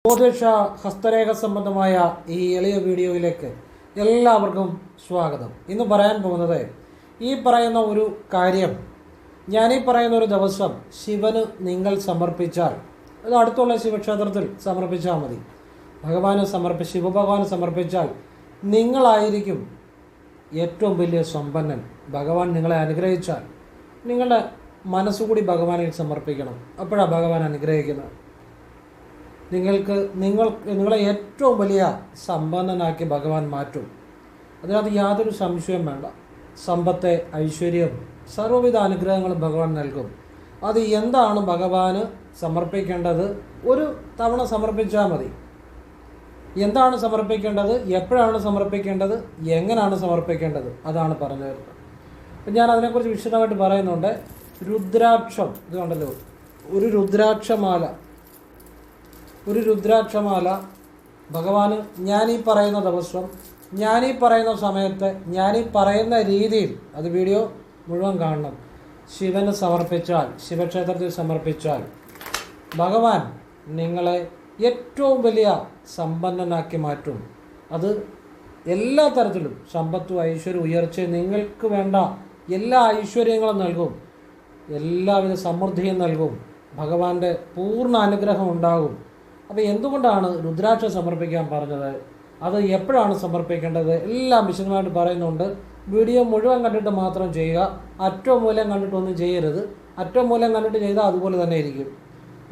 ജ്യോതിഷ ഹസ്തരേഖ സംബന്ധമായ ഈ എളിയ വീഡിയോയിലേക്ക് എല്ലാവർക്കും സ്വാഗതം. ഇന്ന് പറയാൻ പോകുന്നത് ഈ പറയുന്ന ഒരു കാര്യം ഞാനീ പറയുന്ന ഒരു ദിവസം ശിവന് നിങ്ങൾ സമർപ്പിച്ചാൽ, അത് അടുത്തുള്ള ശിവക്ഷേത്രത്തിൽ സമർപ്പിച്ചാൽ മതി. ശിവഭഗവാന് സമർപ്പിച്ചാൽ നിങ്ങളായിരിക്കും ഏറ്റവും വലിയ സമ്പന്നൻ. ഭഗവാൻ നിങ്ങളെ അനുഗ്രഹിച്ചാൽ നിങ്ങളുടെ മനസ്സുകൂടി ഭഗവാനിൽ സമർപ്പിക്കണം. അപ്പോഴാണ് ഭഗവാൻ അനുഗ്രഹിക്കുന്നത്. നിങ്ങളെ ഏറ്റവും വലിയ സമ്പന്നനാക്കി ഭഗവാൻ മാറ്റും. അതിനകത്ത് യാതൊരു സംശയവും വേണ്ട. സമ്പത്ത്, ഐശ്വര്യം, സർവ്വവിധ അനുഗ്രഹങ്ങളും ഭഗവാൻ നൽകും. അത് എന്താണ് ഭഗവാന് സമർപ്പിക്കേണ്ടത്? ഒരു തവണ സമർപ്പിച്ചാൽ മതി. എന്താണ് സമർപ്പിക്കേണ്ടത്, എപ്പോഴാണ് സമർപ്പിക്കേണ്ടത്, എങ്ങനെയാണ് സമർപ്പിക്കേണ്ടത്, അതാണ് പറഞ്ഞു തരുന്നത്. അപ്പം ഞാൻ അതിനെക്കുറിച്ച് വിശദമായിട്ട് പറയുന്നുണ്ട്. രുദ്രാക്ഷം, ഇത് കണ്ടല്ലോ, ഒരു രുദ്രാക്ഷമാല ഭഗവാന് ഞാനീ പറയുന്ന ദിവസം, ഞാനീ പറയുന്ന സമയത്ത്, ഞാനീ പറയുന്ന രീതിയിൽ, അത് വീഡിയോ മുഴുവൻ കാണണം. ശിവന് സമർപ്പിച്ചാൽ, ശിവക്ഷേത്രത്തിൽ സമർപ്പിച്ചാൽ ഭഗവാൻ നിങ്ങളെ ഏറ്റവും വലിയ സമ്പന്നനാക്കി മാറ്റും. അത് എല്ലാ തരത്തിലും സമ്പത്തും ഐശ്വര്യം, ഉയർച്ചയും, നിങ്ങൾക്ക് വേണ്ട എല്ലാ ഐശ്വര്യങ്ങളും നൽകും, എല്ലാവിധ സമൃദ്ധിയും നൽകും. ഭഗവാന്റെ പൂർണ്ണ അനുഗ്രഹം ഉണ്ടാകും. അപ്പോൾ എന്തുകൊണ്ടാണ് രുദ്രാക്ഷം സമർപ്പിക്കാൻ പറഞ്ഞത്, അത് എപ്പോഴാണ് സമർപ്പിക്കേണ്ടത്, എല്ലാം വിശദമായിട്ട് പറയുന്നുണ്ട്. വീഡിയോ മുഴുവൻ കണ്ടിട്ട് മാത്രം ചെയ്യുക. അറ്റവും മൂലം കണ്ടിട്ടൊന്നും ചെയ്യരുത്. അറ്റവും മൂലം കണ്ടിട്ട് ചെയ്താൽ അതുപോലെ തന്നെ ഇരിക്കും.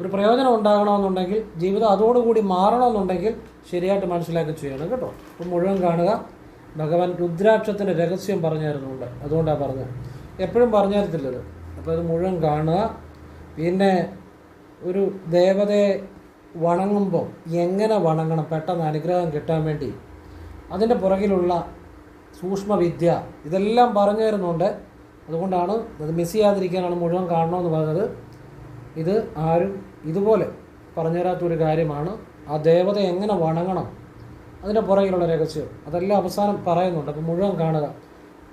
ഒരു പ്രയോജനം ഉണ്ടാകണമെന്നുണ്ടെങ്കിൽ, ജീവിതം അതോടുകൂടി മാറണമെന്നുണ്ടെങ്കിൽ ശരിയായിട്ട് മനസ്സിലാക്കി ചെയ്യണം കേട്ടോ. അപ്പം മുഴുവൻ കാണുക. ഭഗവാൻ രുദ്രാക്ഷത്തിൻ്റെ രഹസ്യം പറഞ്ഞു തരുന്നുണ്ട്. അതുകൊണ്ടാണ് പറഞ്ഞത്, എപ്പോഴും പറഞ്ഞു തരത്തില്ലത്. അപ്പോൾ അത് മുഴുവൻ കാണുക. പിന്നെ ഒരു ദേവതയെ വണങ്ങുമ്പോൾ എങ്ങനെ വണങ്ങണം, പെട്ടെന്ന് അനുഗ്രഹം കിട്ടാൻ വേണ്ടി, അതിൻ്റെ പുറകിലുള്ള സൂക്ഷ്മവിദ്യ, ഇതെല്ലാം പറഞ്ഞു തരുന്നുണ്ട്. അതുകൊണ്ടാണ് അത് മിസ് ചെയ്യാതിരിക്കാനാണ് മുഴുവൻ കാണണമെന്ന് പറഞ്ഞത്. ഇത് ആരും ഇതുപോലെ പറഞ്ഞു തരാത്തൊരു കാര്യമാണ്. ആ ദേവത എങ്ങനെ വണങ്ങണം, അതിൻ്റെ പുറകിലുള്ള രഹസ്യം, അതെല്ലാം അവസാനം പറയുന്നുണ്ട്. അപ്പോൾ മുഴുവൻ കാണുക.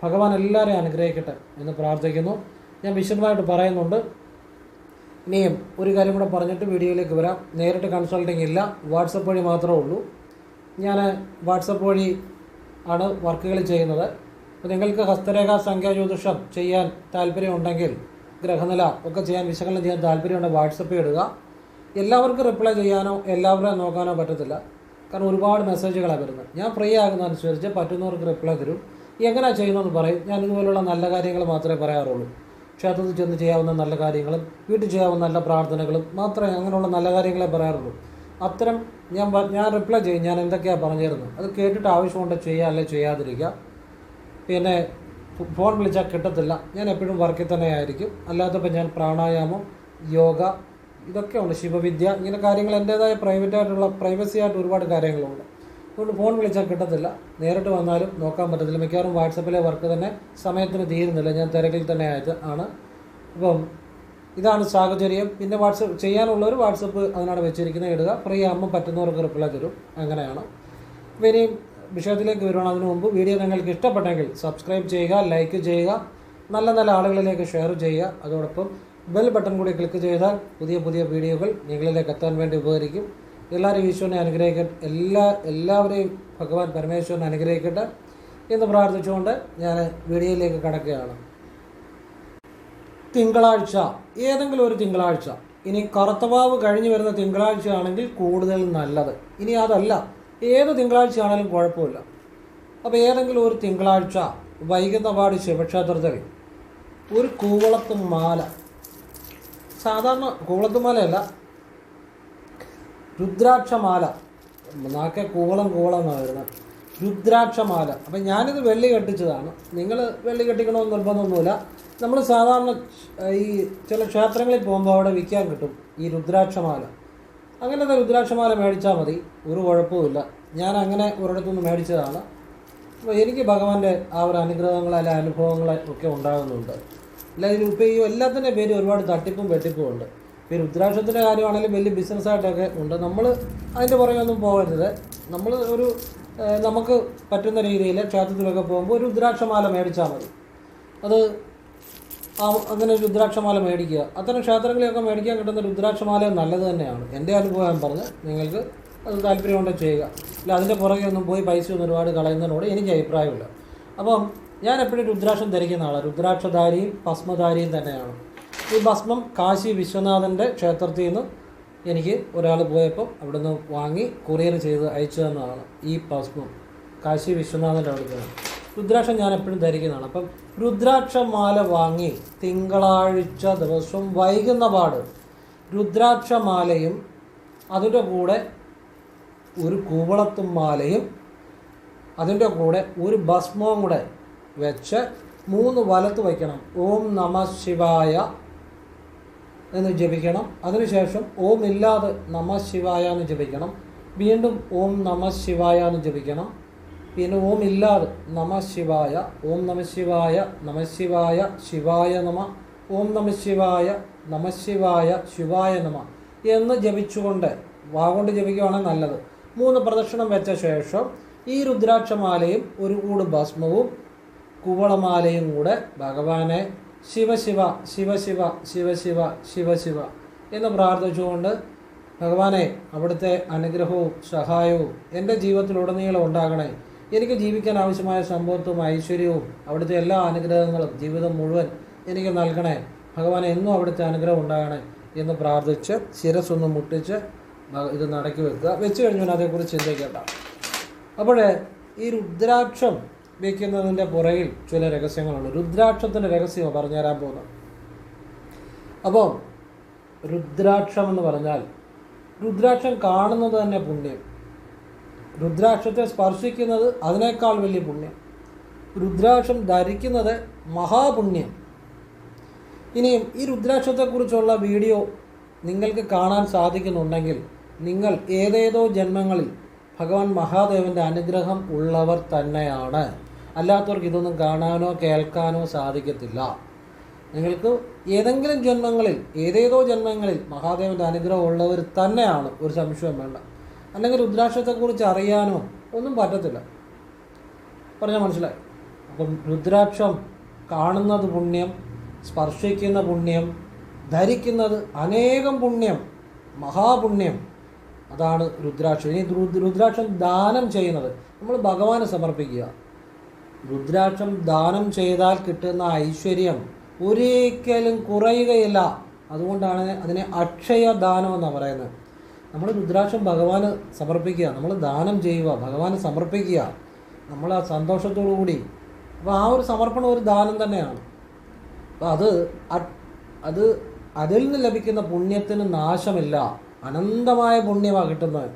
ഭഗവാൻ എല്ലാവരെയും അനുഗ്രഹിക്കട്ടെ എന്ന് പ്രാർത്ഥിക്കുന്നു. ഞാൻ വിശദമായിട്ട് പറയുന്നുണ്ട്. ഇനിയും ഒരു കാര്യം കൂടെ പറഞ്ഞിട്ട് വീഡിയോയിലേക്ക് വരാം. നേരിട്ട് കൺസൾട്ടിങ് ഇല്ല, വാട്സപ്പ് വഴി മാത്രമേ ഉള്ളൂ. ഞാൻ വാട്സപ്പ് വഴി ആണ് വർക്കുകൾ ചെയ്യുന്നത്. അപ്പോൾ നിങ്ങൾക്ക് ഹസ്തരേഖ, സംഖ്യാജ്യോതിഷം ചെയ്യാൻ താല്പര്യമുണ്ടെങ്കിൽ, ഗ്രഹനില ഒക്കെ ചെയ്യാൻ, വിശകലനം ചെയ്യാൻ താല്പര്യമുണ്ടെങ്കിൽ വാട്സപ്പ് ഇടുക. എല്ലാവർക്കും റിപ്ലൈ ചെയ്യാനോ എല്ലാവരെയും നോക്കാനോ പറ്റത്തില്ല. കാരണം ഒരുപാട് മെസ്സേജുകളാണ് വരുന്നത്. ഞാൻ ഫ്രീ ആകുന്നതനുസരിച്ച് പറ്റുന്നവർക്ക് റിപ്ലൈ തരും. എങ്ങനെയാണ് ചെയ്യുന്നതെന്ന് പറയും. ഞാൻ ഇതുപോലുള്ള നല്ല കാര്യങ്ങൾ മാത്രമേ പറയാറുള്ളൂ. ക്ഷേത്രത്തിൽ ചെന്ന് ചെയ്യാവുന്ന നല്ല കാര്യങ്ങളും വീട്ടിൽ ചെയ്യാവുന്ന നല്ല പ്രാർത്ഥനകളും മാത്രമേ, അങ്ങനെയുള്ള നല്ല കാര്യങ്ങളെ പറയാറുള്ളൂ. അത്തരം ഞാൻ റിപ്ലൈ ചെയ്യും. ഞാൻ എന്തൊക്കെയാണ് പറഞ്ഞു തരുന്നത് അത് കേട്ടിട്ട് ആവശ്യമുണ്ട് ചെയ്യുക, അല്ലെങ്കിൽ ചെയ്യാതിരിക്കുക. പിന്നെ ഫോൺ വിളിച്ചാൽ കിട്ടത്തില്ല. ഞാൻ എപ്പോഴും വർക്കിൽ തന്നെ ആയിരിക്കും. അല്ലാത്തപ്പോൾ ഞാൻ പ്രാണായാമം, യോഗ, ഇതൊക്കെ ഉണ്ട്, ശിവവിദ്യ, ഇങ്ങനെ കാര്യങ്ങൾ എൻ്റേതായ പ്രൈവസി ആയിട്ട് ഒരുപാട് കാര്യങ്ങളുണ്ട്. അതുകൊണ്ട് ഫോൺ വിളിച്ചാൽ കിട്ടത്തില്ല. നേരിട്ട് വന്നാലും നോക്കാൻ പറ്റത്തില്ല. മിക്കവാറും വാട്സപ്പിലെ വർക്ക് തന്നെ സമയത്തിന് തീരുന്നില്ല. ഞാൻ തിരക്കിൽ തന്നെ ആണ്. അപ്പം ഇതാണ് സാഹചര്യം. പിന്നെ വാട്സപ്പ് ചെയ്യാനുള്ളവർ വാട്സപ്പ് അതിനാണ് വെച്ചിരിക്കുന്നത്, ഇടുക. ഫ്രീ ആകുമ്പോൾ പറ്റുന്നവർക്ക് റിപ്ലൈ തരും. അങ്ങനെയാണ്. അപ്പോൾ ഇനിയും വിഷയത്തിലേക്ക് വരുവാണ്. അതിനു മുമ്പ് വീഡിയോ നിങ്ങൾക്ക് ഇഷ്ടപ്പെട്ടെങ്കിൽ സബ്സ്ക്രൈബ് ചെയ്യുക, ലൈക്ക് ചെയ്യുക, നല്ല നല്ല ആളുകളിലേക്ക് ഷെയർ ചെയ്യുക. അതോടൊപ്പം ബെൽ ബട്ടൺ കൂടി ക്ലിക്ക് ചെയ്താൽ പുതിയ പുതിയ വീഡിയോകൾ നിങ്ങളിലേക്ക് എത്താൻ വേണ്ടി ഉപകരിക്കും. എല്ലാവരും ഈശ്വരനെ അനുഗ്രഹിക്കട്ടെ. എല്ലാവരെയും ഭഗവാൻ പരമേശ്വരനെ അനുഗ്രഹിക്കട്ടെ എന്ന് പ്രാർത്ഥിച്ചുകൊണ്ട് ഞാൻ വീഡിയോയിലേക്ക് കടക്കുകയാണ്. തിങ്കളാഴ്ച, ഏതെങ്കിലും ഒരു തിങ്കളാഴ്ച, ഇനി കറുത്തവാവ് കഴിഞ്ഞ് വരുന്ന തിങ്കളാഴ്ച ആണെങ്കിൽ കൂടുതൽ നല്ലത്. ഇനി അതല്ല, ഏത് തിങ്കളാഴ്ച ആണെങ്കിലും കുഴപ്പമില്ല. അപ്പോൾ ഏതെങ്കിലും ഒരു തിങ്കളാഴ്ച വൈകുന്നപാട് ശിവക്ഷേത്രത്തിൽ ഒരു കൂവളത്തുമാല, സാധാരണ കൂവളത്തുമാലയല്ല, രുദ്രാക്ഷമാല, നാക്കെ കൂവളം എന്നാണ് വരുന്നത്, രുദ്രാക്ഷമാല. അപ്പം ഞാനിത് വെള്ളി കെട്ടിച്ചതാണ്. നിങ്ങൾ വെള്ളി കെട്ടിക്കണമെന്ന് നിർബന്ധമൊന്നുമില്ല. നമ്മൾ സാധാരണ ഈ ചില ക്ഷേത്രങ്ങളിൽ പോകുമ്പോൾ അവിടെ വിൽക്കാൻ കിട്ടും ഈ രുദ്രാക്ഷമാല. അങ്ങനത്തെ രുദ്രാക്ഷമാല മേടിച്ചാൽ മതി, ഒരു കുഴപ്പമില്ല. ഞാൻ അങ്ങനെ ഒരിടത്തുനിന്ന് മേടിച്ചതാണ്. അപ്പോൾ എനിക്ക് ഭഗവാന്റെ ആ ഒരു അനുഗ്രഹങ്ങൾ, അല്ല അനുഭവങ്ങൾ ഒക്കെ ഉണ്ടാകുന്നുണ്ട്. അല്ല, ഇപ്പോൾ ഈ എല്ലാത്തിൻ്റെ പേര് ഒരുപാട് തട്ടിപ്പും വെട്ടിപ്പും ഉണ്ട്. ഇപ്പോൾ രുദ്രാക്ഷത്തിൻ്റെ കാര്യമാണെങ്കിലും വലിയ ബിസിനസ്സായിട്ടൊക്കെ ഉണ്ട്. നമ്മൾ അതിൻ്റെ പുറകെയൊന്നും പോകരുത്. നമ്മൾ നമുക്ക് പറ്റുന്ന രീതിയിൽ ക്ഷേത്രത്തിലൊക്കെ പോകുമ്പോൾ ഒരു രുദ്രാക്ഷമാല മേടിച്ചാൽ മതി. അത് അങ്ങനെ രുദ്രാക്ഷമാല മേടിക്കുക. അത്തരം ക്ഷേത്രങ്ങളിലൊക്കെ മേടിക്കാൻ കിട്ടുന്ന രുദ്രാക്ഷമാല നല്ലത് തന്നെയാണ്. എൻ്റെ അനുഭവം ഞാൻ പറഞ്ഞ് നിങ്ങൾക്ക് അത് താല്പര്യമുണ്ടോ ചെയ്യുക. ഇല്ല അതിൻ്റെ പുറകെ ഒന്നും പോയി പൈസ ഒന്നും ഒരുപാട് കളയുന്നതിനോട് എനിക്ക് അഭിപ്രായമില്ല. അപ്പം ഞാൻ എപ്പോഴും രുദ്രാക്ഷം ധരിക്കുന്ന ആളാണ്. രുദ്രാക്ഷധാരിയും ഭസ്മധാരിയും തന്നെയാണ്. ഈ ഭസ്മം കാശി വിശ്വനാഥൻ്റെ ക്ഷേത്രത്തിൽ നിന്ന് എനിക്ക് ഒരാൾ പോയപ്പോൾ അവിടെ നിന്ന് വാങ്ങി കൊറിയർ ചെയ്ത് അയച്ചു തന്നതാണ് ഈ ഭസ്മം. കാശി വിശ്വനാഥൻ്റെ അവിടുത്തെ രുദ്രാക്ഷം ഞാൻ എപ്പോഴും ധരിക്കുന്നതാണ്. അപ്പം രുദ്രാക്ഷമാല വാങ്ങി തിങ്കളാഴ്ച ദിവസം വൈകുന്ന പാട് രുദ്രാക്ഷമാലയും അതിൻ്റെ കൂടെ ഒരു കൂവളത്തും മാലയും അതിൻ്റെ കൂടെ ഒരു ഭസ്മവും കൂടെ വെച്ച് 3 വലത്ത് വയ്ക്കണം. ഓം നമ ശിവായ എന്ന് ജപിക്കണം. അതിനുശേഷം ഓം ഇല്ലാതെ നമ ശിവായ എന്ന് ജപിക്കണം. വീണ്ടും ഓം നമ ശിവായ എന്ന് ജപിക്കണം. പിന്നെ ഓം ഇല്ലാതെ നമ ശിവായ, ഓം നമ ശിവായ, നമ ശിവായ, ശിവായ നമ, ഓം നമ ശിവായ, നമ ശിവായ, ശിവായ നമ എന്ന് ജപിച്ചുകൊണ്ട് വാഗോണ്ട് ജപിക്കുകയാണെങ്കിൽ നല്ലത്. 3 പ്രദക്ഷിണം വെച്ച ശേഷം ഈ രുദ്രാക്ഷമാലയും ഒരു കൂട് ഭസ്മവും കുവളമാലയും കൂടെ ഭഗവാനെ ശിവശിവ ശിവശിവ ശിവശിവ ശിവശിവ എന്ന് പ്രാർത്ഥിച്ചുകൊണ്ട് ഭഗവാനെ അവിടുത്തെ അനുഗ്രഹവും സഹായവും എൻ്റെ ജീവിതത്തിലുടനീളം ഉണ്ടാകണേ. എനിക്ക് ജീവിക്കാൻ ആവശ്യമായ സമ്പത്തും ഐശ്വര്യവും അവിടുത്തെ എല്ലാ അനുഗ്രഹങ്ങളും ജീവിതം മുഴുവൻ എനിക്ക് നൽകണേ. ഭഗവാനെ എന്നും അവിടുത്തെ അനുഗ്രഹം ഉണ്ടാകണേ എന്ന് പ്രാർത്ഥിച്ച് ശിരസ്സൊന്ന് മുട്ടിച്ച് ഇത് നടക്കി വെക്കുക. വെച്ച് കഴിഞ്ഞാൽ അതേക്കുറിച്ച് ചിന്തിക്കേണ്ട. അപ്പോഴേ ഈ രുദ്രാക്ഷം വയ്ക്കുന്നതിൻ്റെ പുറകിൽ ചില രഹസ്യങ്ങളുണ്ട്. രുദ്രാക്ഷത്തിൻ്റെ രഹസ്യം പറഞ്ഞുതരാൻ പോകുന്നത്. അപ്പോൾ രുദ്രാക്ഷം എന്ന് പറഞ്ഞാൽ രുദ്രാക്ഷം കാണുന്നത് തന്നെ പുണ്യം, രുദ്രാക്ഷത്തെ സ്പർശിക്കുന്നത് അതിനേക്കാൾ വലിയ പുണ്യം, രുദ്രാക്ഷം ധരിക്കുന്നത് മഹാപുണ്യം. ഇനിയും ഈ രുദ്രാക്ഷത്തെക്കുറിച്ചുള്ള വീഡിയോ നിങ്ങൾക്ക് കാണാൻ സാധിക്കുന്നുണ്ടെങ്കിൽ നിങ്ങൾ ഏതേതോ ജന്മങ്ങളിൽ ഭഗവാൻ മഹാദേവൻ്റെ അനുഗ്രഹം ഉള്ളവർ തന്നെയാണ്. അല്ലാത്തവർക്ക് ഇതൊന്നും കാണാനോ കേൾക്കാനോ സാധിക്കത്തില്ല. നിങ്ങൾക്ക് ഏതെങ്കിലും ജന്മങ്ങളിൽ ഏതേതോ ജന്മങ്ങളിൽ മഹാദേവൻ്റെ അനുഗ്രഹം ഉള്ളവർ തന്നെയാണ്, ഒരു സംശയം വേണ്ട. അല്ലെങ്കിൽ രുദ്രാക്ഷത്തെക്കുറിച്ച് അറിയാനോ ഒന്നും പറ്റത്തില്ല. പറഞ്ഞാൽ മനസ്സിലായി. അപ്പം രുദ്രാക്ഷം കാണുന്നത് പുണ്യം, സ്പർശിക്കുന്ന പുണ്യം, ധരിക്കുന്നത് അനേകം പുണ്യം, മഹാപുണ്യം. അതാണ് രുദ്രാക്ഷം. ഇനി രുദ്രാക്ഷം ദാനം ചെയ്യുന്നത് നമ്മൾ ഭഗവാന് സമർപ്പിക്കുക. രുദ്രാക്ഷം ദാനം ചെയ്താൽ കിട്ടുന്ന ഐശ്വര്യം ഒരിക്കലും കുറയുകയില്ല. അതുകൊണ്ടാണ് അതിനെ അക്ഷയദാനം എന്നാണ് പറയുന്നത്. നമ്മൾ രുദ്രാക്ഷം ഭഗവാന് സമർപ്പിക്കുക, നമ്മൾ ദാനം ചെയ്യുക, ഭഗവാന് സമർപ്പിക്കുക, നമ്മൾ ആ സന്തോഷത്തോടു കൂടി. അപ്പോൾ ആ ഒരു സമർപ്പണം ഒരു ദാനം തന്നെയാണ്. അപ്പോൾ അത് അതിൽ നിന്ന് ലഭിക്കുന്ന പുണ്യത്തിന് നാശമില്ല, അനന്തമായ പുണ്യമാണ് കിട്ടുന്നത്.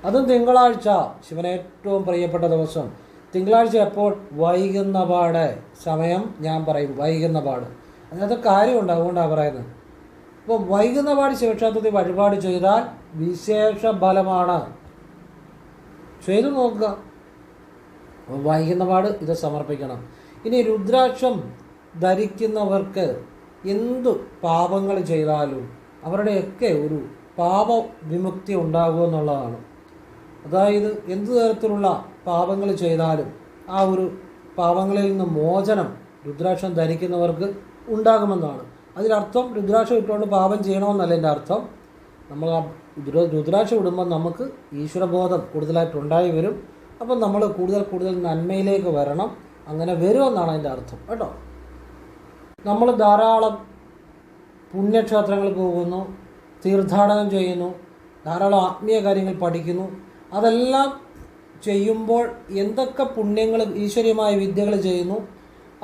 അതും തിങ്കളാഴ്ച, ശിവന് ഏറ്റവും പ്രിയപ്പെട്ട ദിവസം തിങ്കളാഴ്ച. എപ്പോൾ? വൈകുന്ന പാട്. സമയം ഞാൻ പറയും, വൈകുന്ന പാട്. അതിനകത്ത് കാര്യമുണ്ട്, അതുകൊണ്ടാണ് പറയുന്നത്. അപ്പോൾ വൈകുന്ന പാട് ശിവക്ഷേത്രത്തിൽ വഴിപാട് ചെയ്താൽ വിശേഷ ഫലമാണ്. ചെയ്തു നോക്കുക. വൈകുന്ന പാട് ഇത് സമർപ്പിക്കണം. ഇനി രുദ്രാക്ഷം ധരിക്കുന്നവർക്ക് എന്തു പാപങ്ങൾ ചെയ്താലും അവരുടെയൊക്കെ ഒരു പാപ വിമുക്തി ഉണ്ടാകുമെന്നുള്ളതാണ്. അതായത് എന്തു തരത്തിലുള്ള പാപങ്ങൾ ചെയ്താലും ആ ഒരു പാപങ്ങളിൽ നിന്ന് മോചനം രുദ്രാക്ഷം ധരിക്കുന്നവർക്ക് ഉണ്ടാകുമെന്നാണ്. അതിനർത്ഥം രുദ്രാക്ഷം ഇട്ടുകൊണ്ട് പാപം ചെയ്യണമെന്നല്ല എൻ്റെ അർത്ഥം. നമ്മൾ ആ രുദ്രാക്ഷം ഇടുമ്പോൾ നമുക്ക് ഈശ്വരബോധം കൂടുതലായിട്ടുണ്ടായി വരും. അപ്പം നമ്മൾ കൂടുതൽ നന്മയിലേക്ക് വരണം. അങ്ങനെ വരുമെന്നാണ് അതിൻ്റെ അർത്ഥം കേട്ടോ. നമ്മൾ ധാരാളം പുണ്യക്ഷേത്രങ്ങളിൽ പോകുന്നു, തീർത്ഥാടനം ചെയ്യുന്നു, ധാരാളം ആത്മീയ കാര്യങ്ങൾ പഠിക്കുന്നു. അതെല്ലാം ചെയ്യുമ്പോൾ എന്തൊക്കെ പുണ്യങ്ങൾ, ഈശ്വരീയമായ വിദ്യകൾ ചെയ്യുന്നു,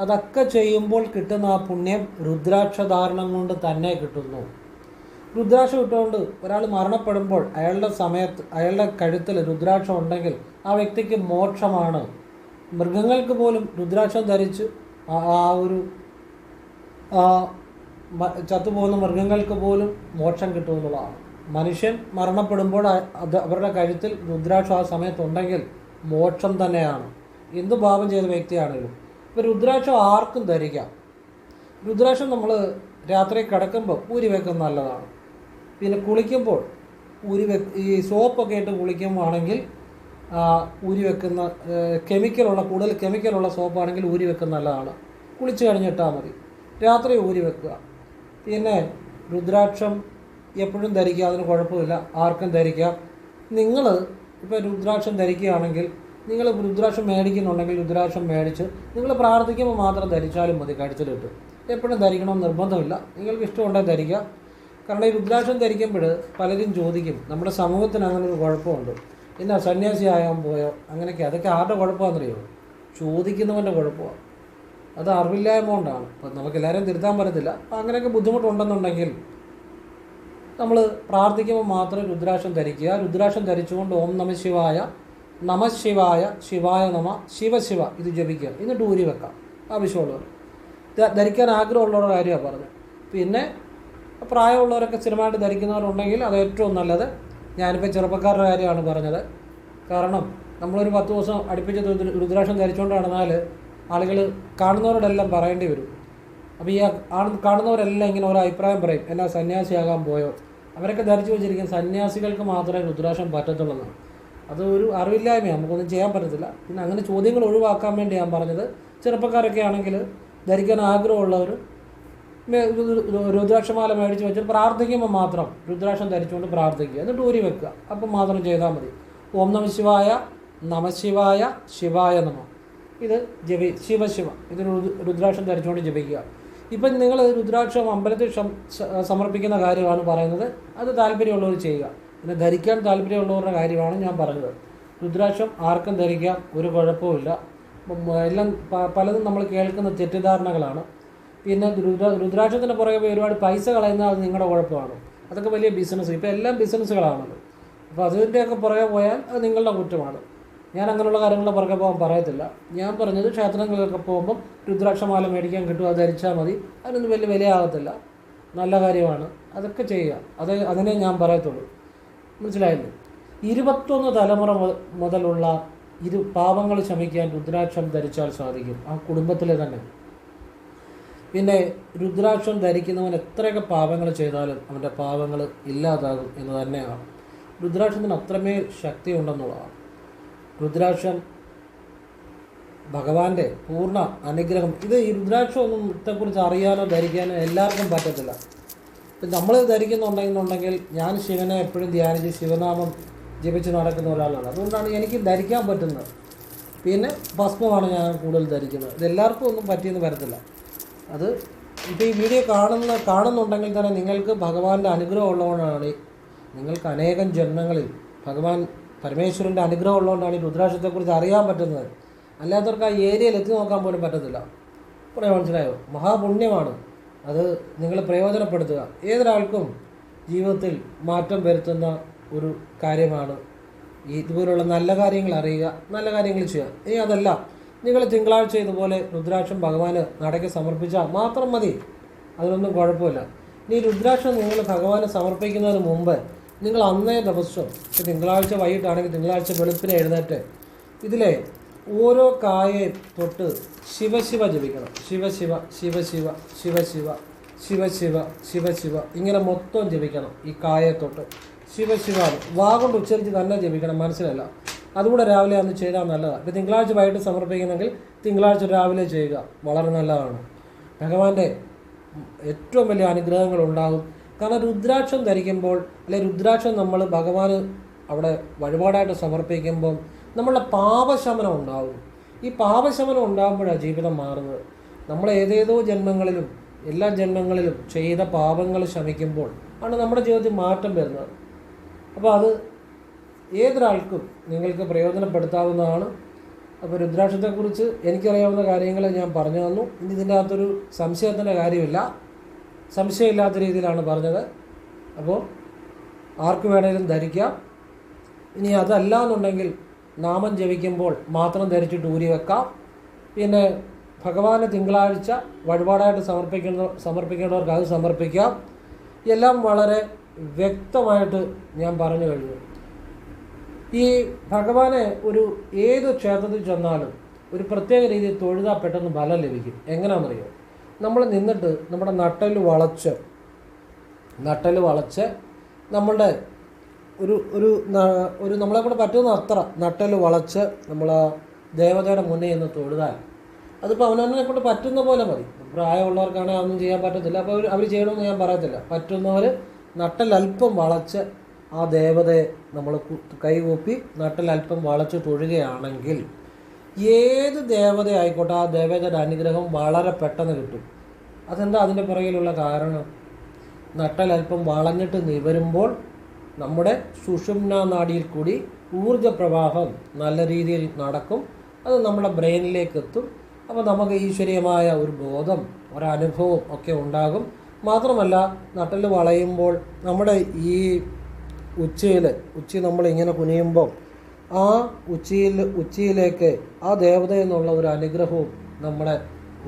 അതൊക്കെ ചെയ്യുമ്പോൾ കിട്ടുന്ന ആ പുണ്യം രുദ്രാക്ഷധാരണം കൊണ്ട് തന്നെ കിട്ടുന്നു. രുദ്രാക്ഷം ഇട്ടുകൊണ്ട് ഒരാൾ മരണപ്പെടുമ്പോൾ അയാളുടെ കഴുത്തിൽ രുദ്രാക്ഷം ഉണ്ടെങ്കിൽ ആ വ്യക്തിക്ക് മോക്ഷമാണ്. മൃഗങ്ങൾക്ക് പോലും രുദ്രാക്ഷം ധരിച്ച് ചത്തുപോകുന്ന മൃഗങ്ങൾക്ക് പോലും മോക്ഷം കിട്ടുമെന്നുള്ളതാണ്. മനുഷ്യൻ മരണപ്പെടുമ്പോൾ അവരുടെ കഴുത്തിൽ രുദ്രാക്ഷം ആ സമയത്തുണ്ടെങ്കിൽ മോക്ഷം തന്നെയാണ്, എന്ത് പാപം ചെയ്ത വ്യക്തിയാണെങ്കിലും. ഇപ്പോൾ രുദ്രാക്ഷം ആർക്കും ധരിക്കാം. രുദ്രാക്ഷം നമ്മൾ രാത്രി കിടക്കുമ്പോൾ ഊരി വെക്കുന്നത് നല്ലതാണ്. പിന്നെ കുളിക്കുമ്പോൾ ഈ സോപ്പൊക്കെ ഇട്ട് കുളിക്കുമ്പോഴാണെങ്കിൽ ഊരി വെക്കുന്ന കൂടുതൽ കെമിക്കലുള്ള സോപ്പാണെങ്കിൽ ഊരി വെക്കുന്നത് നല്ലതാണ്. കുളിച്ച് കഴിഞ്ഞിട്ടാൽ മതി. രാത്രി ഊരി വെക്കുക. പിന്നെ രുദ്രാക്ഷം എപ്പോഴും ധരിക്കുക, അതിന് കുഴപ്പമില്ല, ആർക്കും ധരിക്കാം. നിങ്ങൾ ഇപ്പോൾ രുദ്രാക്ഷം ധരിക്കുകയാണെങ്കിൽ, നിങ്ങൾ രുദ്രാക്ഷം മേടിക്കുന്നുണ്ടെങ്കിൽ രുദ്രാക്ഷം മേടിച്ച് നിങ്ങൾ പ്രാർത്ഥിക്കുമ്പോൾ മാത്രം ധരിച്ചാലും മതി, കഴുത്തിലിട്ട്. എപ്പോഴും ധരിക്കണമെന്ന് നിർബന്ധമില്ല, നിങ്ങൾക്ക് ഇഷ്ടമുണ്ടെങ്കിൽ ധരിക്കുക. കാരണം ഈ രുദ്രാക്ഷം ധരിക്കുമ്പോൾ പലരും ചോദിക്കും, നമ്മുടെ സമൂഹത്തിന് അങ്ങനെ ഒരു കുഴപ്പമുണ്ട്, എന്നാ സന്യാസിയാകാൻ പോയോ അങ്ങനെയൊക്കെ. അതൊക്കെ ആരുടെ കുഴപ്പമാണെന്നറിയോ? ചോദിക്കുന്നവൻ്റെ കുഴപ്പമാണ്. അത് അറിവില്ലായ്മ കൊണ്ടാണ്. അപ്പം നമുക്ക് എല്ലാവരെയും തിരുത്താൻ പറ്റത്തില്ല. അപ്പം അങ്ങനെയൊക്കെ ബുദ്ധിമുട്ടുണ്ടെന്നുണ്ടെങ്കിൽ നമ്മൾ പ്രാർത്ഥിക്കുമ്പോൾ മാത്രം രുദ്രാക്ഷം ധരിക്കുക. രുദ്രാക്ഷം ധരിച്ചുകൊണ്ട് ഓം നമ ശിവായ, നമ ശിവായ, ശിവായ നമ, ശിവശിവ ഇത് ജപിക്കുക. എന്നിട്ട് ഊരി വെക്കാം ആവശ്യമുള്ളവർ. ധരിക്കാൻ ആഗ്രഹമുള്ളവരുടെ കാര്യമാണ് പറഞ്ഞത്. പിന്നെ പ്രായമുള്ളവരൊക്കെ സ്ഥിരമായിട്ട് ധരിക്കുന്നവരുണ്ടെങ്കിൽ അത് ഏറ്റവും നല്ലത്. ഞാനിപ്പോൾ ചെറുപ്പക്കാരുടെ കാര്യമാണ് പറഞ്ഞത്. കാരണം നമ്മളൊരു 10 ദിവസം അടുപ്പിച്ച് രുദ്രാക്ഷം ധരിച്ചുകൊണ്ട് നടന്നാൽ ആളുകൾ കാണുന്നവരോടെല്ലാം പറയേണ്ടി വരും. അപ്പോൾ ഈ കാണുന്നവരെല്ലാം ഇങ്ങനെ ഓരോ അഭിപ്രായം പറയും, എന്നാ സന്യാസിയാകാൻ പോയോ. അവരൊക്കെ ധരിച്ചു വെച്ചിരിക്കും സന്യാസികൾക്ക് മാത്രമേ രുദ്രാക്ഷം പറ്റത്തുള്ളൂ. അത് ഒരു അറിവില്ലായ്മയാണ്, നമുക്കൊന്നും ചെയ്യാൻ പറ്റത്തില്ല. പിന്നെ അങ്ങനെ ചോദ്യങ്ങൾ ഒഴിവാക്കാൻ വേണ്ടി ഞാൻ പറഞ്ഞത്, ചെറുപ്പക്കാരൊക്കെ ആണെങ്കിൽ ധരിക്കാൻ ആഗ്രഹമുള്ളവർ രുദ്രാക്ഷമാല മേടിച്ച് വെച്ചിട്ട് പ്രാർത്ഥിക്കുമ്പോൾ മാത്രം രുദ്രാക്ഷം ധരിച്ചുകൊണ്ട് പ്രാർത്ഥിക്കുക. എന്നിട്ട് ഊരി വെക്കുക. അപ്പം മാത്രം ചെയ്താൽ മതി. ഓം നമ ശിവായ, നമ ശിവായ, ശിവായ നമ ഇത് ശിവശിവ ഇത് രുദ്രാക്ഷം ധരിച്ചുകൊണ്ട് ജപിക്കുക. ഇപ്പം നിങ്ങൾ രുദ്രാക്ഷം അമ്പലത്തിൽ സമർപ്പിക്കുന്ന കാര്യമാണ് പറയുന്നത്. അത് താല്പര്യമുള്ളവർ ചെയ്യുക. പിന്നെ ധരിക്കാൻ താല്പര്യമുള്ളവരുടെ കാര്യമാണ് ഞാൻ പറഞ്ഞത്. രുദ്രാക്ഷം ആർക്കും ധരിക്കാം, ഒരു കുഴപ്പമില്ല. എല്ലാം പലതും നമ്മൾ കേൾക്കുന്ന തെറ്റിദ്ധാരണകളാണ്. പിന്നെ രുദ്രാക്ഷത്തിന് പുറകെ ഒരുപാട് പൈസ കളയുന്നത് അത് നിങ്ങളുടെ കുഴപ്പമാണ്. അതൊക്കെ വലിയ ബിസിനസ്. ഇപ്പോൾ എല്ലാം ബിസിനസ്സുകളാണത്. അപ്പോൾ അതിൻ്റെയൊക്കെ പുറകെ പോയാൽ അത് നിങ്ങളുടെ കുറ്റമാണ്. ഞാൻ അങ്ങനെയുള്ള കാര്യങ്ങളുടെ പുറകെ പോകാൻ പറയത്തില്ല. ഞാൻ പറഞ്ഞത് ക്ഷേത്രങ്ങളിലൊക്കെ പോകുമ്പം രുദ്രാക്ഷമാല മേടിക്കാൻ കിട്ടും, അത് ധരിച്ചാൽ മതി. അതിനൊന്നും വലിയ വിലയാകത്തില്ല, നല്ല കാര്യമാണ്. അതൊക്കെ ചെയ്യുക. അതിനെ ഞാൻ പറയത്തുള്ളൂ. മനസ്സിലായില്ലേ? 21 തലമുറ മുതലുള്ള പാപങ്ങൾ ശമിക്കാൻ രുദ്രാക്ഷം ധരിച്ചാൽ സാധിക്കും, ആ കുടുംബത്തിലെ തന്നെ. പിന്നെ രുദ്രാക്ഷം ധരിക്കുന്നവൻ എത്രയൊക്കെ പാപങ്ങൾ ചെയ്താലും അവൻ്റെ പാപങ്ങൾ ഇല്ലാതാകും എന്ന് തന്നെയാണ്. രുദ്രാക്ഷത്തിന് അത്രമേൽ ശക്തി ഉണ്ടെന്നുള്ളതാണ്. രുദ്രാക്ഷം ഭഗവാന്റെ പൂർണ്ണ അനുഗ്രഹം. ഈ രുദ്രാക്ഷമൊന്നും ഇതേക്കുറിച്ച് അറിയാനോ ധരിക്കാനോ എല്ലാവർക്കും പറ്റത്തില്ല. ഇപ്പം നമ്മൾ ധരിക്കുന്നുണ്ടെന്നുണ്ടെങ്കിൽ ഞാൻ ശിവനെ എപ്പോഴും ധ്യാനിച്ച് ശിവനാമം ജപിച്ച് നടക്കുന്ന ഒരാളാണ്. അതുകൊണ്ടാണ് എനിക്ക് ധരിക്കാൻ പറ്റുന്നത്. പിന്നെ ഭസ്മമാണ് ഞാൻ കൂടുതൽ ധരിക്കുന്നത്. ഇതെല്ലാവർക്കും ഒന്നും പറ്റിയെന്ന് വരത്തില്ല. അത് ഇപ്പോൾ ഈ വീഡിയോ കാണുന്നുണ്ടെങ്കിൽ തന്നെ നിങ്ങൾക്ക് ഭഗവാന്റെ അനുഗ്രഹം ഉള്ളതുകൊണ്ടാണ്, നിങ്ങൾക്ക് അനേകം ജന്മങ്ങളിൽ ഭഗവാൻ പരമേശ്വരൻ്റെ അനുഗ്രഹം ഉള്ളതുകൊണ്ടാണ് ഈ രുദ്രാക്ഷത്തെക്കുറിച്ച് അറിയാൻ പറ്റുന്നത്. അല്ലാത്തവർക്ക് ആ ഏരിയയിൽ എത്തി നോക്കാൻ പോലും പറ്റത്തില്ല. കുറേ മനസ്സിലായോ? മഹാപുണ്യമാണ് അത്. നിങ്ങൾ പ്രയോജനപ്പെടുത്തുക. ഏതൊരാൾക്കും ജീവിതത്തിൽ മാറ്റം വരുത്തുന്ന ഒരു കാര്യമാണ് ഇതുപോലുള്ള നല്ല കാര്യങ്ങൾ അറിയുക, നല്ല കാര്യങ്ങൾ ചെയ്യുക. ഇനി അതല്ല, നിങ്ങൾ തിങ്കളാഴ്ച ഇതുപോലെ രുദ്രാക്ഷം ഭഗവാന് നടയ്ക്ക് സമർപ്പിച്ചാൽ മാത്രം മതി, അതിനൊന്നും കുഴപ്പമില്ല. ഇനി രുദ്രാക്ഷം നിങ്ങൾ ഭഗവാന് സമർപ്പിക്കുന്നതിന് മുമ്പ് നിങ്ങൾ അന്നേ ദിവസം, ഇപ്പോൾ തിങ്കളാഴ്ച വൈകിട്ടാണെങ്കിൽ തിങ്കളാഴ്ച വെളുപ്പിനെ എഴുന്നേറ്റ് ഇതിലെ ഓരോ കായയും തൊട്ട് ശിവശിവ ജപിക്കണം. ശിവശിവ ശിവശിവ ശിവശിവ ശിവശിവ ശിവശിവ ഇങ്ങനെ മൊത്തം ജപിക്കണം. ഈ കായയെ തൊട്ട് ശിവശിവ വാ കൊണ്ട് ഉച്ചരിച്ച് തന്നെ ജപിക്കണം, മനസ്സിലല്ല. അതുകൂടെ രാവിലെ അന്ന് ചെയ്താൽ നല്ലതാണ്. ഇപ്പോൾ തിങ്കളാഴ്ച വൈകിട്ട് സമർപ്പിക്കുന്നെങ്കിൽ തിങ്കളാഴ്ച രാവിലെ ചെയ്യുക, വളരെ നല്ലതാണ്. ഭഗവാന്റെ ഏറ്റവും വലിയ അനുഗ്രഹങ്ങൾ ഉണ്ടാകും. കാരണം രുദ്രാക്ഷം ധരിക്കുമ്പോൾ, അല്ലെങ്കിൽ രുദ്രാക്ഷം നമ്മൾ ഭഗവാന് അവിടെ വഴിപാടായിട്ട് സമർപ്പിക്കുമ്പം നമ്മളുടെ പാപശമനം ഉണ്ടാകും. ഈ പാപശമനം ഉണ്ടാകുമ്പോഴാണ് ജീവിതം മാറുന്നത്. നമ്മൾ ഏതേതോ ജന്മങ്ങളിലും എല്ലാ ജന്മങ്ങളിലും ചെയ്ത പാപങ്ങൾ ശമിക്കുമ്പോൾ ആണ് നമ്മുടെ ജീവിതത്തിൽ മാറ്റം വരുന്നത്. അപ്പോൾ അത് ഏതൊരാൾക്കും നിങ്ങൾക്ക് പ്രയോജനപ്പെടുത്താവുന്നതാണ്. അപ്പോൾ രുദ്രാക്ഷത്തെക്കുറിച്ച് എനിക്കറിയാവുന്ന കാര്യങ്ങൾ ഞാൻ പറഞ്ഞു തന്നു. ഇനി ഇതിൻ്റെ അകത്തൊരു സംശയത്തിൻ്റെ കാര്യമില്ല, സംശയമില്ലാത്ത രീതിയിലാണ് പറഞ്ഞത്. അപ്പോൾ ആർക്ക് വേണമെങ്കിലും ധരിക്കാം. ഇനി അതല്ല എന്നുണ്ടെങ്കിൽ നാമം ജപിക്കുമ്പോൾ മാത്രം ധരിച്ചിട്ട് ഊരി വെക്കാം. പിന്നെ ഭഗവാന് തിങ്കളാഴ്ച വഴിപാടായിട്ട് സമർപ്പിക്കേണ്ടവർക്ക് അത് സമർപ്പിക്കാം. എല്ലാം വളരെ വ്യക്തമായിട്ട് ഞാൻ പറഞ്ഞു കഴിഞ്ഞു. ഈ ഭഗവാനെ ഏത് ക്ഷേത്രത്തിൽ ചെന്നാലും ഒരു പ്രത്യേക രീതിയിൽ തൊഴുതാൽ പെട്ടെന്ന് ഫലം ലഭിക്കും. എങ്ങനെയാണെന്നറിയോ? നമ്മൾ നിന്നിട്ട് നമ്മുടെ നട്ടല് വളച്ച് നമ്മളുടെ ഒരു നമ്മളെ കൂടെ പറ്റുന്ന അത്ര നട്ടല് വളച്ച് നമ്മൾ ആ ദേവതയുടെ മുന്നേ നിന്ന് തൊഴുതാൽ അതിപ്പോൾ അവനവനെ കൊണ്ട് പറ്റുന്ന പോലെ മതി. പ്രായമുള്ളവർക്കാണെങ്കിൽ അതൊന്നും ചെയ്യാൻ പറ്റത്തില്ല, അപ്പോൾ അവർ ചെയ്യണമെന്ന് ഞാൻ പറയത്തില്ല. പറ്റുന്നവർ നട്ടലൽപ്പം വളച്ച് ആ ദേവതയെ നമ്മൾ കൈകൂപ്പി നട്ടിൽ അല്പം വളച്ച് തൊഴുകയാണെങ്കിൽ ഏത് ദേവത ആയിക്കോട്ടെ ആ ദേവതയുടെ അനുഗ്രഹം വളരെ പെട്ടെന്ന് കിട്ടും. അതെന്താ അതിൻ്റെ പുറകിലുള്ള കാരണം? നട്ടൽ അല്പം വളഞ്ഞിട്ട് നിവരുമ്പോൾ നമ്മുടെ സുഷുമ്നാ നാഡിയിൽ കൂടി ഊർജ പ്രവാഹം നല്ല രീതിയിൽ നടക്കും. അത് നമ്മുടെ ബ്രെയിനിലേക്ക് എത്തും. അപ്പോൾ നമുക്ക് ഈശ്വരീയമായ ഒരു ബോധം, ഒരനുഭവം ഒക്കെ ഉണ്ടാകും. മാത്രമല്ല, നട്ടൽ വളയുമ്പോൾ നമ്മുടെ ഈ ഉച്ചി നമ്മളിങ്ങനെ കുനിയുമ്പോൾ ആ ഉച്ചിയിലേക്ക് ആ ദേവതയിൽ നിന്നുള്ള ഒരു അനുഗ്രഹവും നമ്മുടെ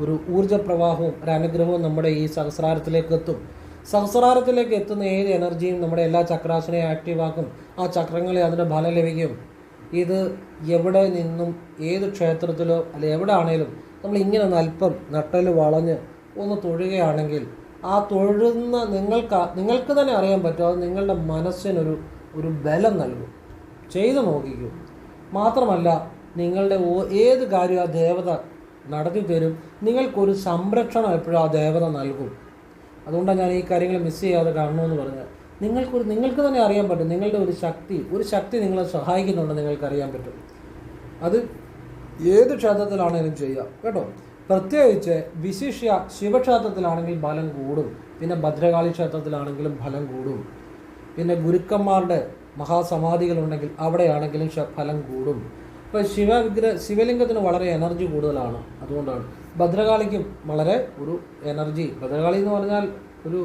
ഒരു ഊർജ്ജപ്രവാഹവും ഒരു അനുഗ്രഹവും നമ്മുടെ ഈ സഹസ്രാരത്തിലേക്ക് എത്തും. സഹസ്രാരത്തിലേക്ക് എത്തുന്ന ഏത് എനർജിയും നമ്മുടെ എല്ലാ ചക്രാസിനെയും ആക്റ്റീവാക്കും. ആ ചക്രങ്ങളെ അതിൻ്റെ ഫലം ലഭിക്കും. ഇത് എവിടെ നിന്നും ഏത് ക്ഷേത്രത്തിലോ അല്ലെ എവിടെ ആണെങ്കിലും നമ്മൾ ഇങ്ങനെ അല്പം നട്ടൽ വളഞ്ഞ് ഒന്ന് തൊഴുകയാണെങ്കിൽ ആ തൊഴുന്ന നിങ്ങൾക്ക് തന്നെ അറിയാൻ പറ്റും. അത് നിങ്ങളുടെ മനസ്സിനൊരു ബലം നൽകും. ചെയ്തു നോക്കിക്കൂ. മാത്രമല്ല, നിങ്ങളുടെ ഏത് കാര്യം ആ ദേവത നടത്തി തരും. നിങ്ങൾക്കൊരു സംരക്ഷണം എപ്പോഴും ആ ദേവത നൽകും. അതുകൊണ്ടാണ് ഞാൻ ഈ കാര്യങ്ങൾ മിസ് ചെയ്യാതെ കാണണമെന്ന് പറഞ്ഞത്. നിങ്ങൾക്ക് തന്നെ അറിയാൻ പറ്റും. നിങ്ങളുടെ ഒരു ശക്തി നിങ്ങളെ സഹായിക്കുന്നുണ്ട്, നിങ്ങൾക്കറിയാൻ പറ്റും. അത് ഏത് ക്ഷേത്രത്തിലാണെങ്കിലും ചെയ്യാം കേട്ടോ. പ്രത്യേകിച്ച് വിശിഷ്യ ശിവക്ഷേത്രത്തിലാണെങ്കിൽ ഫലം കൂടും. പിന്നെ ഭദ്രകാളി ക്ഷേത്രത്തിലാണെങ്കിലും ഫലം കൂടും. പിന്നെ ഗുരുക്കന്മാരുടെ മഹാസമാധികളുണ്ടെങ്കിൽ അവിടെയാണെങ്കിലും ഫലം കൂടും. ഇപ്പോൾ ശിവലിംഗത്തിന് വളരെ എനർജി കൂടുതലാണ്. അതുകൊണ്ടാണ് ഭദ്രകാളിക്കും വളരെ ഒരു എനർജി. ഭദ്രകാളി എന്ന് പറഞ്ഞാൽ ഒരു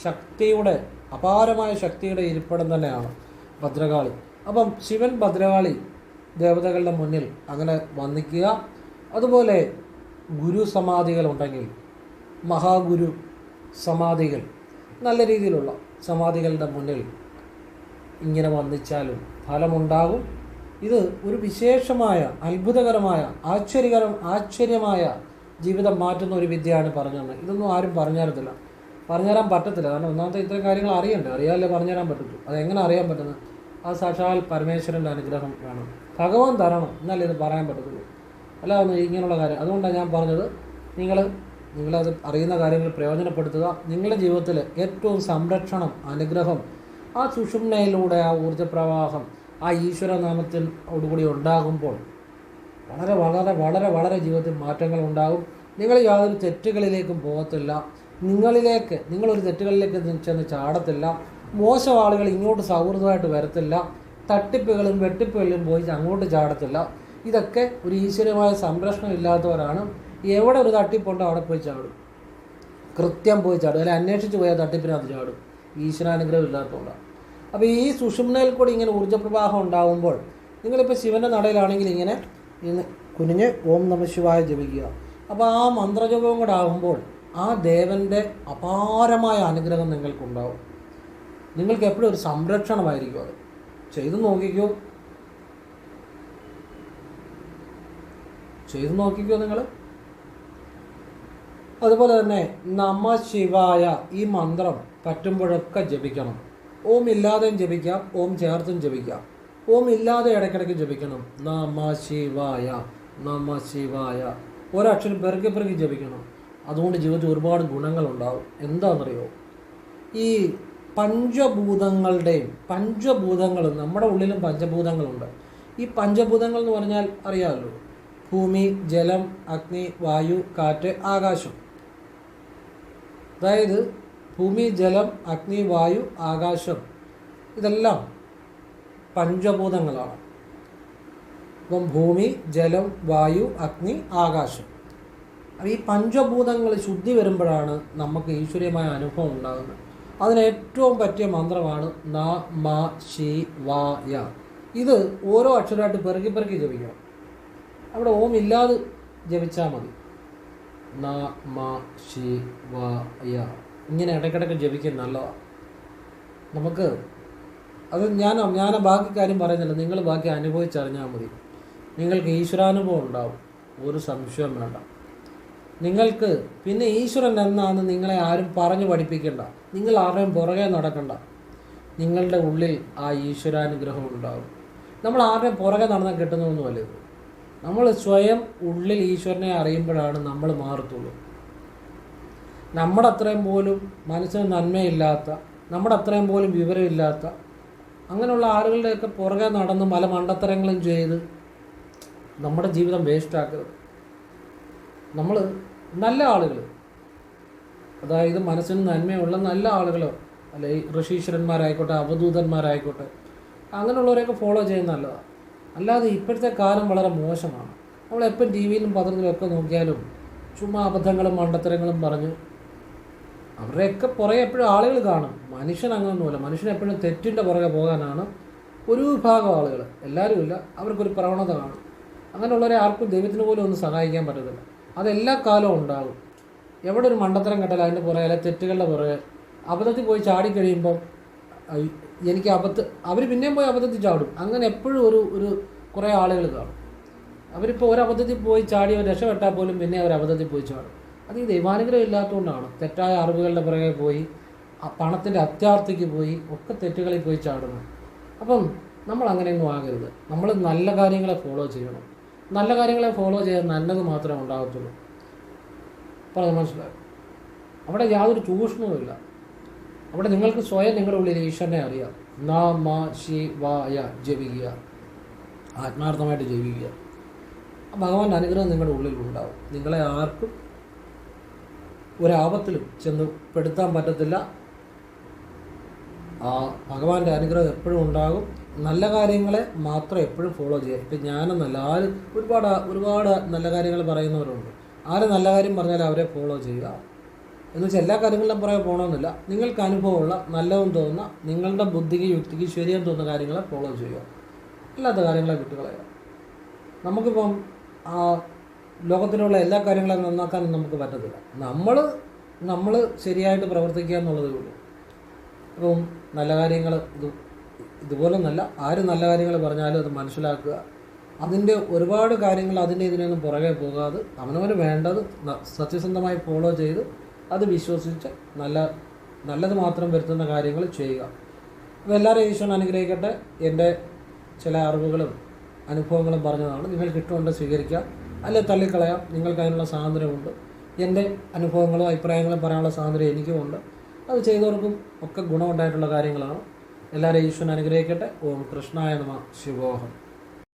ശക്തിയുടെ, അപാരമായ ശക്തിയുടെ ഇരിപ്പിടം തന്നെയാണ് ഭദ്രകാളി. അപ്പം ശിവൻ ഭദ്രകാളി ദേവതകളുടെ മുന്നിൽ അങ്ങനെ വന്ദിക്കുക. അതുപോലെ ഗുരു സമാധികളുണ്ടെങ്കിൽ മഹാഗുരു സമാധികൾ, നല്ല രീതിയിലുള്ള സമാധികളുടെ മുന്നിൽ ഇങ്ങനെ വന്ദിച്ചാലും ഫലമുണ്ടാകും. ഇത് ഒരു വിശേഷമായ, അത്ഭുതകരമായ, ആശ്ചര്യമായ ജീവിതം മാറ്റുന്ന ഒരു വിദ്യയാണ് പറഞ്ഞത്. ഇതൊന്നും ആരും പറഞ്ഞുതരാൻ പറ്റത്തില്ല. കാരണം ഒന്നാമത്തെ ഇത്തരം കാര്യങ്ങൾ അറിയാല്ലേ പറഞ്ഞുതരാൻ പറ്റത്തു. അതെങ്ങനെ അറിയാൻ പറ്റുന്നത്? ആ സാക്ഷാൽ പരമേശ്വരൻ്റെ അനുഗ്രഹം വേണം, ഭഗവാൻ തരണം, എന്നല്ലേ ഇത് പറയാൻ പറ്റത്തുള്ളൂ. അല്ലാതെ ഇങ്ങനെയുള്ള കാര്യം. അതുകൊണ്ടാണ് ഞാൻ പറഞ്ഞത്, നിങ്ങളത് അറിയുന്ന കാര്യങ്ങൾ പ്രയോജനപ്പെടുത്തുക. നിങ്ങളുടെ ജീവിതത്തിൽ ഏറ്റവും സംരക്ഷണം, അനുഗ്രഹം ആ സുഷുമ്നയിലൂടെ ആ ഊർജ്ജപ്രവാഹം ആ ഈശ്വരനാമത്തിനോടുകൂടി ഉണ്ടാകുമ്പോൾ വളരെ വളരെ വളരെ വളരെ ജീവിതത്തിൽ മാറ്റങ്ങൾ ഉണ്ടാകും. നിങ്ങൾ യാതൊരു തെറ്റുകളിലേക്കും പോകത്തില്ല. നിങ്ങളൊരു തെറ്റുകളിലേക്ക് ചെന്ന് ചാടത്തില്ല. മോശം ആളുകൾ ഇങ്ങോട്ട് സൗഹൃദമായിട്ട് വരത്തില്ല. തട്ടിപ്പുകളും വെട്ടിപ്പുകളിലും പോയി അങ്ങോട്ട് ചാടത്തില്ല. ഇതൊക്കെ ഒരു ഈശ്വരമായ സംരക്ഷണം ഇല്ലാത്തവരാണ്. എവിടെ ഒരു തട്ടിപ്പുണ്ടോ അവിടെ പോയി ചാടും, കൃത്യം പോയി ചാടും. അല്ലെങ്കിൽ അന്വേഷിച്ച് പോയാൽ തട്ടിപ്പിനകത്ത് ചാടും. ഈശ്വരാനുഗ്രഹം ഇല്ലാത്തതുകൊണ്ടാണ്. അപ്പോൾ ഈ സുഷുമ്നയിൽ കൂടി ഇങ്ങനെ ഊർജ്ജപ്രവാഹം ഉണ്ടാകുമ്പോൾ നിങ്ങളിപ്പോൾ ശിവൻ്റെ നടയിലാണെങ്കിൽ ഇങ്ങനെ കുനിഞ്ഞ് ഓം നമഃ ശിവായ ജപിക്കുക. അപ്പോൾ ആ മന്ത്രജപവും കൂടെ ആകുമ്പോൾ ആ ദേവൻ്റെ അപാരമായ അനുഗ്രഹം നിങ്ങൾക്കുണ്ടാവും. നിങ്ങൾക്ക് എപ്പോഴും ഒരു സംരക്ഷണമായിരിക്കും. അത് ചെയ്തു നോക്കിക്കോ നിങ്ങൾ. അതുപോലെ തന്നെ നമ ശിവായ ഈ മന്ത്രം പറ്റുമ്പോഴൊക്കെ ജപിക്കണം. ഓം ഇല്ലാതെയും ജപിക്കാം, ഓം ചേർത്തും ജപിക്കാം. ഓം ഇല്ലാതെ ഇടയ്ക്കിടയ്ക്ക് ജപിക്കണം. നമ ശിവായ, നമ ശിവായ. ഒരക്ഷരം പെറുക്കി ജപിക്കണം. അതുകൊണ്ട് ജീവിതത്തിൽ ഒരുപാട് ഗുണങ്ങളുണ്ടാവും. എന്താണെന്നറിയോ? ഈ പഞ്ചഭൂതങ്ങളും നമ്മുടെ ഉള്ളിലും പഞ്ചഭൂതങ്ങളുണ്ട്. ഈ പഞ്ചഭൂതങ്ങൾ എന്ന് പറഞ്ഞാൽ അറിയാമല്ലോ, ഭൂമി, ജലം, അഗ്നി, വായു, കാറ്റ്, ആകാശം. അതായത് ഭൂമി, ജലം, അഗ്നി, വായു, ആകാശം ഇതെല്ലാം പഞ്ചഭൂതങ്ങളാണ്. അപ്പം ഭൂമി, ജലം, വായു, അഗ്നി, ആകാശം. അപ്പോൾ ഈ പഞ്ചഭൂതങ്ങൾ ശുദ്ധി വരുമ്പോഴാണ് നമുക്ക് ഈശ്വരീയമായ അനുഭവം ഉണ്ടാകുന്നത്. അതിന് ഏറ്റവും പറ്റിയ മന്ത്രമാണ് നമ ശിവായ. ഇത് ഓരോ അക്ഷരമായിട്ട് പെറുക്കി ജപിക്കണം. അവിടെ ഓം ഇല്ലാതെ ജപിച്ചാൽ മതി. നമ ശിവായ ഇങ്ങനെ ഇടയ്ക്കിടയ്ക്ക് ജപിക്കാൻ നല്ലതാണ്. നമുക്ക് അത് ഞാൻ ബാക്കി കാര്യം പറയുന്നില്ല. നിങ്ങൾ ബാക്കി അനുഭവിച്ചറിഞ്ഞാൽ മതി. നിങ്ങൾക്ക് ഈശ്വരാനുഭവം ഉണ്ടാവും, ഒരു സംശയം വേണ്ട. നിങ്ങൾക്ക് പിന്നെ ഈശ്വരൻ എന്നാന്ന് നിങ്ങളെ ആരും പറഞ്ഞു പഠിപ്പിക്കേണ്ട. നിങ്ങൾ ആരുടെയും പുറകെ നടക്കണ്ട. നിങ്ങളുടെ ഉള്ളിൽ ആ ഈശ്വരാനുഗ്രഹം ഉണ്ടാകും. നമ്മൾ ആരുടെയും പുറകെ നടന്നാൽ കിട്ടുന്നതൊന്നുമല്ല ഇത്. നമ്മൾ സ്വയം ഉള്ളിൽ ഈശ്വരനെ അറിയുമ്പോഴാണ് നമ്മൾ മാറത്തുള്ളൂ. നമ്മുടെ അത്രയും പോലും മനസ്സിന് നന്മയില്ലാത്ത, നമ്മുടെ അത്രയും പോലും വിവരമില്ലാത്ത അങ്ങനെയുള്ള ആളുകളുടെയൊക്കെ പുറകെ നടന്ന് പല മണ്ടത്തരങ്ങളും ചെയ്ത് നമ്മുടെ ജീവിതം വേസ്റ്റാക്കരുത്. നമ്മൾ നല്ല ആളുകൾ, അതായത് മനസ്സിന് നന്മയുള്ള നല്ല ആളുകളോ അല്ലെ ഋഷീശ്വരന്മാരായിക്കോട്ടെ, അവധൂതന്മാരായിക്കോട്ടെ, അങ്ങനെയുള്ളവരെയൊക്കെ ഫോളോ ചെയ്യുന്ന നല്ലതാണ്. അല്ലാതെ ഇപ്പോഴത്തെ കാലം വളരെ മോശമാണ്. നമ്മളെപ്പം ടി വിയിലും പത്രത്തിലും ഒക്കെ നോക്കിയാലും ചുമ്മാ അബദ്ധങ്ങളും മണ്ടത്തരങ്ങളും പറഞ്ഞ് അവരുടെയൊക്കെ പുറകെ എപ്പോഴും ആളുകൾ കാണും. മനുഷ്യൻ അങ്ങനെയൊന്നുമില്ല. മനുഷ്യൻ എപ്പോഴും തെറ്റിൻ്റെ പുറകെ പോകാനാണ് ഒരു വിഭാഗം ആളുകൾ, എല്ലാവരുമില്ല, അവർക്കൊരു പ്രവണത കാണും. അങ്ങനെയുള്ളവരെ ആർക്കും ദൈവത്തിന് പോലും ഒന്നും സഹായിക്കാൻ പറ്റത്തില്ല. അതെല്ലാ കാലവും ഉണ്ടാകും. എവിടെ ഒരു മണ്ടത്തരം കെട്ടാൽ അതിൻ്റെ പുറകെ അല്ലെ തെറ്റുകളുടെ പുറകെ അബദ്ധത്തിൽ പോയി ചാടിക്കഴിയുമ്പം എനിക്ക് അവർ പിന്നെയും പോയി അബദ്ധത്തിൽ ചാടും. അങ്ങനെ എപ്പോഴും ഒരു കുറേ ആളുകൾ കാണും. അവരിപ്പോൾ ഒരു അബദ്ധത്തിൽ പോയി ചാടി അവർ രക്ഷപ്പെട്ടാൽ പോലും പിന്നെ അവർ അബദ്ധത്തിൽ പോയി ചാടും. അത് ഈ ദൈവാനുഗ്രഹം ഇല്ലാത്തതുകൊണ്ടാണ്. തെറ്റായ അറിവുകളുടെ പുറകെ പോയി, പണത്തിൻ്റെ അത്യാർത്ഥിക്ക് പോയി, ഒക്കെ തെറ്റുകളിൽ പോയി ചാടുന്നു. അപ്പം നമ്മൾ അങ്ങനെയൊന്നും ആകരുത്. നമ്മൾ നല്ല കാര്യങ്ങളെ ഫോളോ ചെയ്യണം. നല്ല കാര്യങ്ങളെ ഫോളോ ചെയ്യാൻ നല്ലത് മാത്രമേ ഉണ്ടാകത്തുള്ളൂ. പറഞ്ഞ് മനസ്സിലായി. അവിടെ യാതൊരു ചൂഷണവുമില്ല. അവിടെ നിങ്ങൾക്ക് സ്വയം നിങ്ങളുടെ ഉള്ളിൽ ഈശ്വരനെ അറിയാം. ശിവായ ജപിക്കുക, ആത്മാർത്ഥമായിട്ട് ജപിക്കുക. ഭഗവാന്റെ അനുഗ്രഹം നിങ്ങളുടെ ഉള്ളിൽ ഉണ്ടാവും. നിങ്ങളെ ആർക്കും ഒരാപത്തിലും ചെന്ന് പെടുത്താൻ പറ്റത്തില്ല. ഭഗവാന്റെ അനുഗ്രഹം എപ്പോഴും ഉണ്ടാകും. നല്ല കാര്യങ്ങളെ മാത്രം എപ്പോഴും ഫോളോ ചെയ്യുക. ഇപ്പം ഞാനെന്നല്ല, ഒരുപാട് നല്ല കാര്യങ്ങൾ പറയുന്നവരുണ്ട്. ആര് നല്ല കാര്യം പറഞ്ഞാലും അവരെ ഫോളോ ചെയ്യുക. എന്ന് വെച്ചാൽ എല്ലാ കാര്യങ്ങളിലും പുറകെ പോകണമെന്നില്ല. നിങ്ങൾക്ക് അനുഭവമുള്ള നല്ലതെന്ന് തോന്നുന്ന, നിങ്ങളുടെ ബുദ്ധിക്ക് യുക്തിക്ക് ശരിയെന്ന് തോന്നുന്ന കാര്യങ്ങളെ ഫോളോ ചെയ്യുക. അല്ലാത്ത കാര്യങ്ങളെ വിട്ടുകളയുക. നമുക്കിപ്പം ലോകത്തിലുള്ള എല്ലാ കാര്യങ്ങളും നന്നാക്കാനും നമുക്ക് പറ്റത്തില്ല. നമ്മൾ ശരിയായിട്ട് പ്രവർത്തിക്കുക എന്നുള്ളതേ ഉള്ളൂ. അപ്പം നല്ല കാര്യങ്ങൾ ഇതുപോലെ നല്ല ആര് നല്ല കാര്യങ്ങൾ പറഞ്ഞാലും അത് മനസ്സിലാക്കുക. അതിൻ്റെ ഒരുപാട് കാര്യങ്ങൾ അതിൻ്റെ ഇതിനൊന്നും പുറകെ പോകാതെ അവനവന് വേണ്ടത് സത്യസന്ധമായി ഫോളോ ചെയ്ത് അത് വിശ്വസിച്ച് നല്ലത് മാത്രം വരുത്തുന്ന കാര്യങ്ങൾ ചെയ്യുക. അപ്പോൾ എല്ലാവരും ഈശ്വരൻ അനുഗ്രഹിക്കട്ടെ. എൻ്റെ ചില അറിവുകളും അനുഭവങ്ങളും പറഞ്ഞതാണ്. നിങ്ങൾക്ക് ഇഷ്ടമുണ്ട് സ്വീകരിക്കാം, അല്ലെ തള്ളിക്കളയാം. നിങ്ങൾക്ക് അതിനുള്ള സ്വാതന്ത്ര്യമുണ്ട്. എൻ്റെ അനുഭവങ്ങളും അഭിപ്രായങ്ങളും പറയാനുള്ള സ്വാതന്ത്ര്യം എനിക്കുമുണ്ട്. അത് ചെയ്തവർക്കും ഒക്കെ ഗുണമുണ്ടായിട്ടുള്ള കാര്യങ്ങളാണ്. എല്ലാവരെയും ഈശ്വരൻ അനുഗ്രഹിക്കട്ടെ. ഓം കൃഷ്ണായ നമഃ. ശിവോഹം.